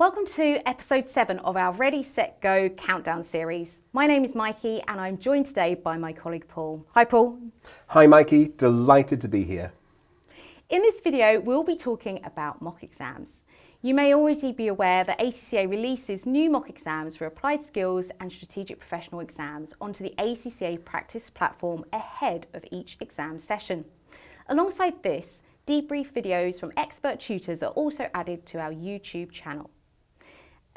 Welcome to episode 7 of our Ready, Set, Go countdown series. My name is Maiki and I'm joined today by my colleague Paul. Hi Paul. Hi Maiki, delighted to be here. In this video we'll be talking about mock exams. You may already be aware that ACCA releases new mock exams for applied skills and strategic professional exams onto the ACCA practice platform ahead of each exam session. Alongside this, debrief videos from expert tutors are also added to our YouTube channel.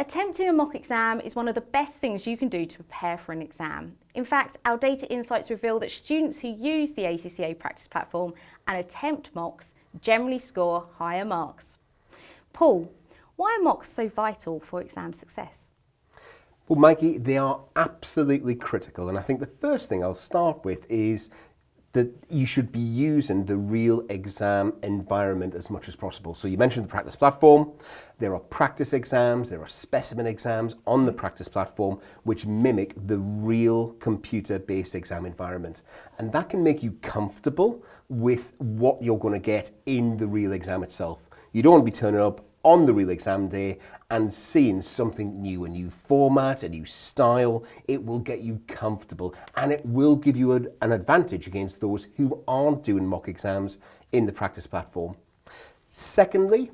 Attempting a mock exam is one of the best things you can do to prepare for an exam. In fact, our data insights reveal that students who use the ACCA practice platform and attempt mocks generally score higher marks. Paul, why are mocks so vital for exam success? Well, Maiki, they are absolutely critical, and I think the first thing I'll start with is that you should be using the real exam environment as much as possible. So you mentioned the practice platform. There are practice exams, there are specimen exams on the practice platform which mimic the real computer-based exam environment. And that can make you comfortable with what you're going to get in the real exam itself. You don't want to be turning up on the real exam day and seeing something new, a new format, a new style. It will get you comfortable and it will give you an advantage against those who aren't doing mock exams in the practice platform. Secondly,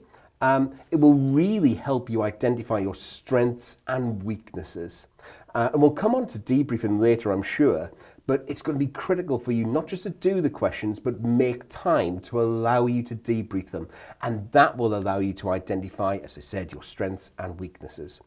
it will really help you identify your strengths and weaknesses. And we'll come on to debriefing later, I'm sure, but it's going to be critical for you not just to do the questions, but make time to allow you to debrief them. And that will allow you to identify, as I said, your strengths and weaknesses.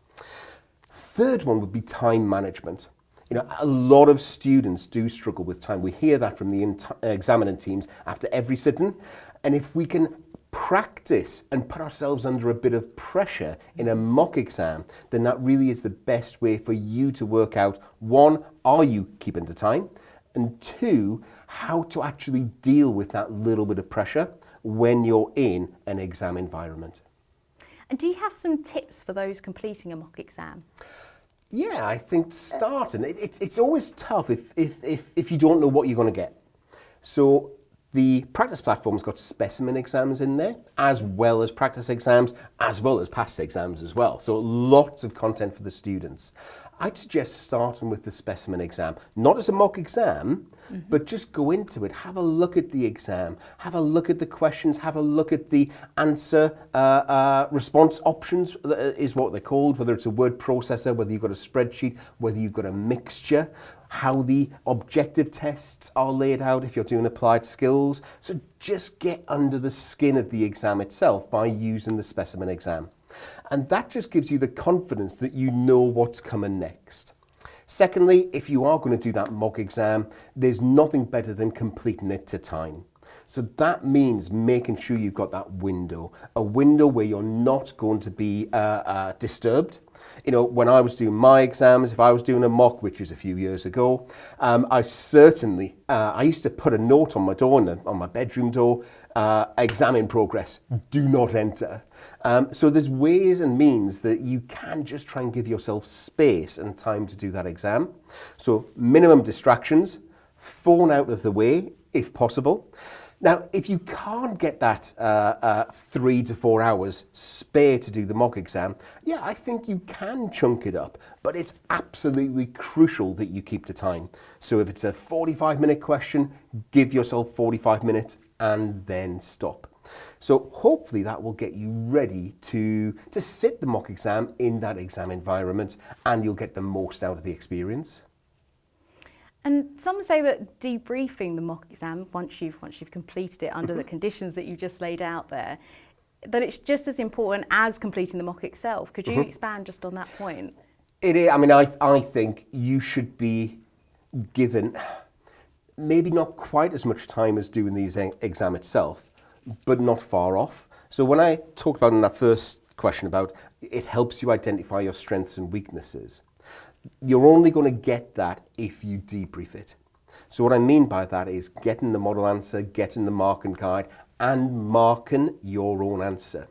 Third one would be time management. You know, a lot of students do struggle with time. We hear that from the examining teams after every sitting. And if we can practice and put ourselves under a bit of pressure in a mock exam, then that really is the best way for you to work out, one, are you keeping the time? And two, how to actually deal with that little bit of pressure when you're in an exam environment. And do you have some tips for those completing a mock exam? Yeah, I think starting, it's always tough if you don't know what you're going to get. So the practice platform's got specimen exams in there, as well as practice exams, as well as past exams as well. So lots of content for the students. I'd suggest starting with the specimen exam, not as a mock exam, but just go into it, have a look at the exam, have a look at the questions, have a look at the answer response options is what they're called, whether it's a word processor, whether you've got a spreadsheet, whether you've got a mixture, how the objective tests are laid out if you're doing applied skills. So just get under the skin of the exam itself by using the specimen exam. And that just gives you the confidence that you know what's coming next. Secondly, if you are going to do that mock exam, there's nothing better than completing it to time. So that means making sure you've got that window, a window where you're not going to be disturbed. You know, when I was doing my exams, if I was doing a mock, which was a few years ago, I used to put a note on my door, on my bedroom door, exam in progress, do not enter. So there's ways and means that you can just try and give yourself space and time to do that exam. So minimum distractions, phone out of the way if possible. Now, if you can't get that 3 to 4 hours spare to do the mock exam, yeah, I think you can chunk it up, but it's absolutely crucial that you keep the time. So if it's a 45-minute question, give yourself 45 minutes and then stop. So hopefully that will get you ready to sit the mock exam in that exam environment, and you'll get the most out of the experience. And some say that debriefing the mock exam, once you've completed it under the conditions that you just laid out there, that it's just as important as completing the mock itself. Could you expand just on that point? It is. I mean, I think you should be given maybe not quite as much time as doing the exam itself, but not far off. So when I talked about in that first question about it helps you identify your strengths and weaknesses, you're only going to get that if you debrief it. So what I mean by that is getting the model answer, getting the marking guide, and marking your own answer.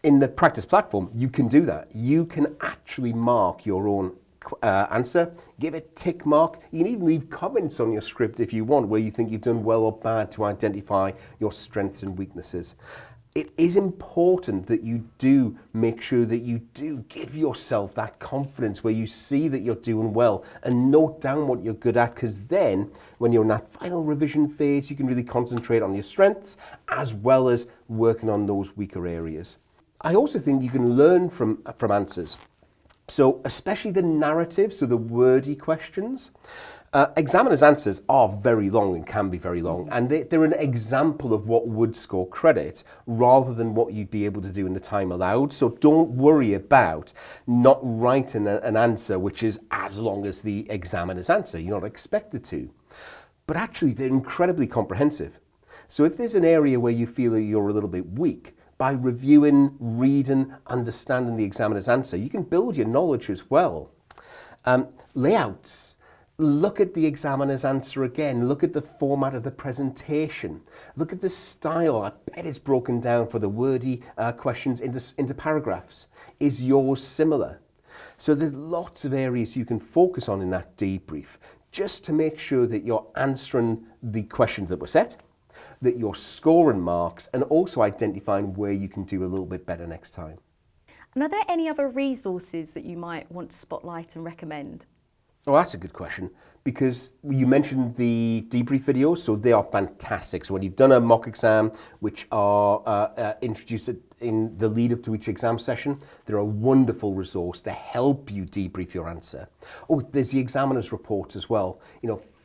In the practice platform, you can do that. You can actually mark your own answer, give it tick mark. You can even leave comments on your script if you want, where you think you've done well or bad to identify your strengths and weaknesses. it is important that you do make sure that you do give yourself that confidence where you see that you're doing well and note down what you're good at, because then when you're in that final revision phase, you can really concentrate on your strengths as well as working on those weaker areas. I also think you can learn from answers. So especially the narrative, so the wordy questions. Examiners' answers are very long and can be very long, and they're an example of what would score credit rather than what you'd be able to do in the time allowed. So don't worry about not writing an answer which is as long as the examiner's answer. You're not expected to. But actually, they're incredibly comprehensive. So if there's an area where you feel that you're a little bit weak, by reviewing, reading, understanding the examiner's answer, you can build your knowledge as well. Layouts. Look at the examiner's answer again. Look at the format of the presentation. Look at the style. I bet it's broken down for the wordy questions into paragraphs. Is yours similar? So there's lots of areas you can focus on in that debrief, just to make sure that you're answering the questions that were set, that you're scoring marks, and also identifying where you can do a little bit better next time. And are there any other resources that you might want to spotlight and recommend? Oh, that's a good question, because you mentioned the debrief videos, so they are fantastic. So when you've done a mock exam, which are introduced in the lead up to each exam session, they're a wonderful resource to help you debrief your answer. Oh, there's the examiner's reports as well,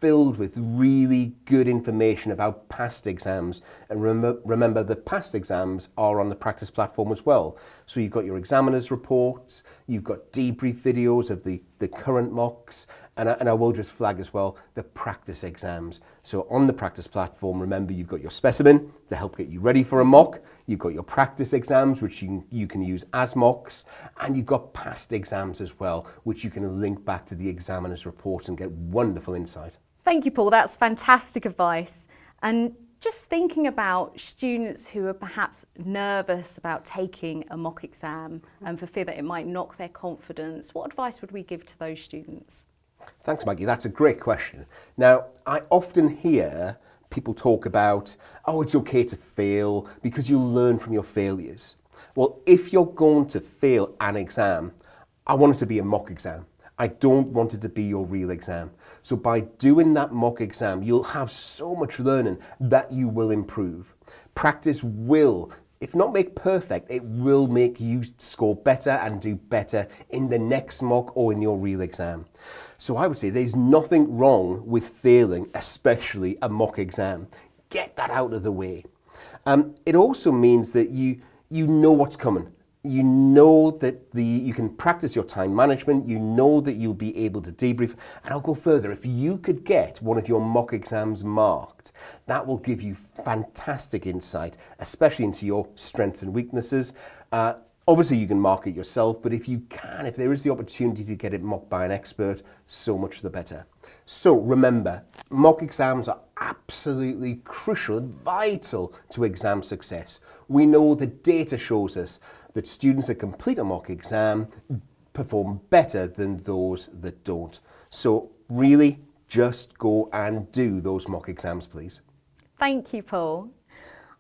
filled with really good information about past exams. And remember that past exams are on the practice platform as well. So you've got your examiner's reports, you've got debrief videos of the current mocks, and I will just flag as well the practice exams. So on the practice platform, remember you've got your specimen to help get you ready for a mock, you've got your practice exams which you can use as mocks, and you've got past exams as well, which you can link back to the examiner's reports and get wonderful insight. Thank you, Paul. That's fantastic advice. And just thinking about students who are perhaps nervous about taking a mock exam and for fear that it might knock their confidence, what advice would we give to those students? Thanks, Maggie. That's a great question. Now, I often hear people talk about, oh, it's okay to fail because you'll learn from your failures. Well, if you're going to fail an exam, I want it to be a mock exam. I don't want it to be your real exam. So by doing that mock exam, you'll have so much learning that you will improve. Practice will, if not make perfect, it will make you score better and do better in the next mock or in your real exam. So I would say there's nothing wrong with failing, especially a mock exam. Get that out of the way. It also means that you know what's coming. You know that you can practice your time management, you know that you'll be able to debrief, and I'll go further. If you could get one of your mock exams marked, that will give you fantastic insight, especially into your strengths and weaknesses. Obviously, you can mark it yourself, but if there is the opportunity to get it mocked by an expert, so much the better. So remember, mock exams are absolutely crucial and vital to exam success. We know the data shows us that students that complete a mock exam perform better than those that don't. So really, just go and do those mock exams, please. Thank you, Paul.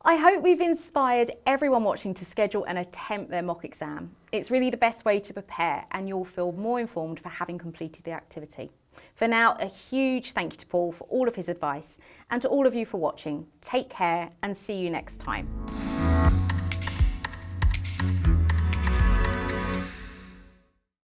I hope we've inspired everyone watching to schedule and attempt their mock exam. It's really the best way to prepare and you'll feel more informed for having completed the activity. For now, a huge thank you to Paul for all of his advice and to all of you for watching. Take care and see you next time.